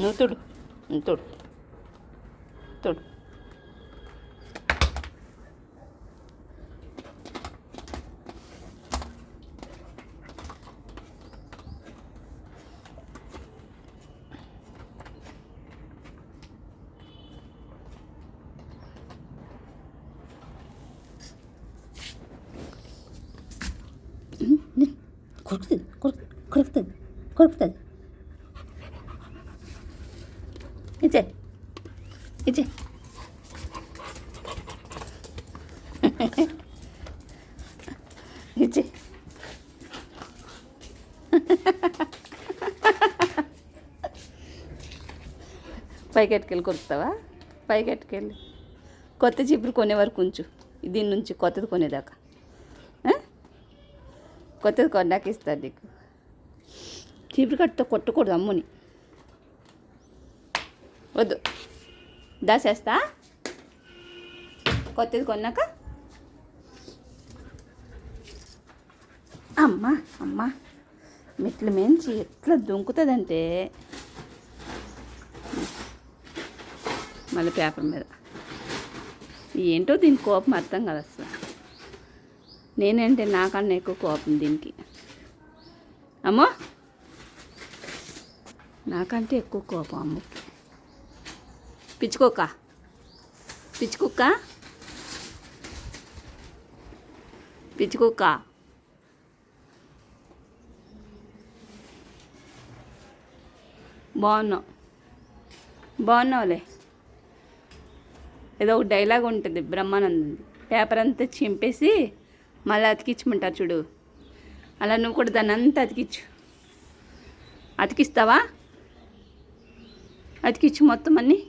నువ్వు తుడు తుడు తుడు. కొడుకుతుంది కొడుకుతుంది కొడుకుతుంది. ఇచ్చే ఇచ్చే. ఇచ్చే. పైకి ఎట్టుకెళ్ళి కొరుకుతావా? పైకి ఎట్టుకెళ్ళి కొత్త చీపురు కొనే వరకు ఉంచు, దీని నుంచి కొత్తది కొనేదాకా. కొత్తది కొన్నాక ఇస్తాను నీకు. చీపురు కట్టుతో కొట్టకూడదు అమ్ముని. వద్దు, దాసేస్తా. కొత్తది కొన్నాక. అమ్మా అమ్మా, మెట్ల మించి ఎట్లా దుంకుతుందంటే మళ్ళీ పేపర్ మీద. ఏంటో దీని కోపం అర్థం కదా అసలు. నేనంటే నాకన్నా ఎక్కువ కోపం దీనికి. అమ్మో, నాకంటే ఎక్కువ కోపం అమ్మకి. పిచ్చుకోక పిచ్చుకుక్క పిచ్చుకుక్క. బాగున్నావులే. ఏదో ఒక డైలాగ్ ఉంటుంది బ్రహ్మానందంది, పేపర్ అంతా చింపేసి మళ్ళీ అతికించమంటారు చూడు, అలా నువ్వు కూడా దాన్ని అంతా అతికించు. అతికిస్తావా? అతికించు మొత్తం అన్నీ.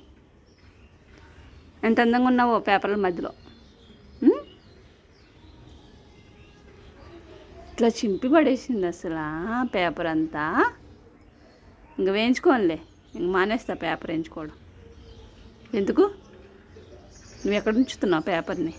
ఎంత అందంగా ఉన్నావో పేపర్ల మధ్యలో. ఇట్లా చింపి పడేసింది అసలు పేపర్ అంతా. ఇంక వేయించుకోనిలే, ఇంక మానేస్తా పేపర్ వేయించుకోవడం. ఎందుకు? నువ్వు ఎక్కడ ఉంచుతున్నావు పేపర్ని?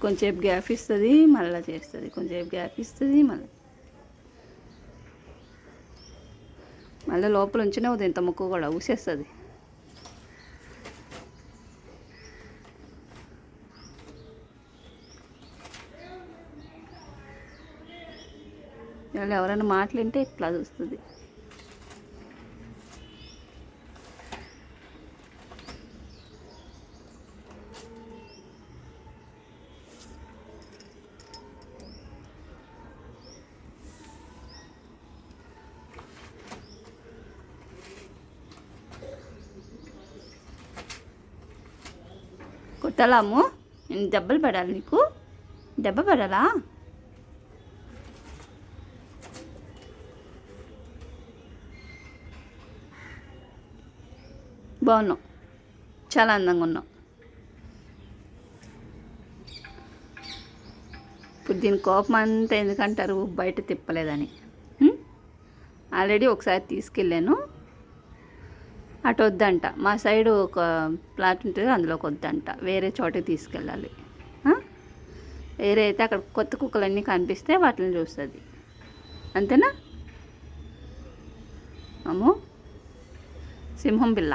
కొంచెంసేపు గ్యాప్ ఇస్తుంది, మళ్ళీ చేస్తుంది, కొంచెంసేపు గ్యాప్ ఇస్తుంది, మళ్ళీ లోపల ఉంచినే అవుతుంది. ఇంత ముక్కు కూడా ఊసేస్తుంది. వాళ్ళు ఎవరైనా మాట్లాడితే ఇట్లా చూస్తుంది. కొట్టాలా అమ్ము? నేను దెబ్బలు పడాలి నీకు? దెబ్బ పడాలా? బాగున్నావు, చాలా అందంగా ఉన్నావు. ఇప్పుడు దీని కోపం అంతా ఎందుకంటారు? బయట తిప్పలేదని. ఆల్రెడీ ఒకసారి తీసుకెళ్ళాను, అటు వద్దంట. మా సైడు ఒక ప్లాట్ ఉంటుంది, అందులోకి వద్దంట, వేరే చోటకి తీసుకెళ్ళాలి. వేరే అయితే అక్కడ కొత్త కుక్కలన్నీ కనిపిస్తే వాటిని చూస్తుంది. అంతేనా అమ్మో? సింహం పిల్ల.